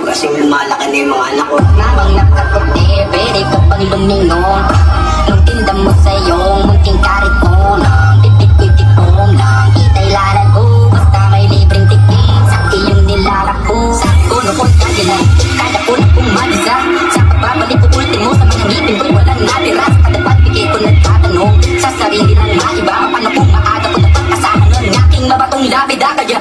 Kasing lumalaki na yung mga anak ko. Namang nakaputi, pwede ka pang lumingon. Nung tinda mo sa'yo, munting karit mo lang. Titik-titik kong lang, kita'y lalago. Basta may libreng tikim, sa iyong nilalako. Sa kuno ko'y kagilan, kada ko na pumalisa. Sa pagbabalik ko ultimo sa mga ngipin ko'y walang natira. Sa kadapat bigay ko nagtatanong, sa sarili lang maiba. Paano kung maaga ko na pagkasama ng aking mabatong labida kaya.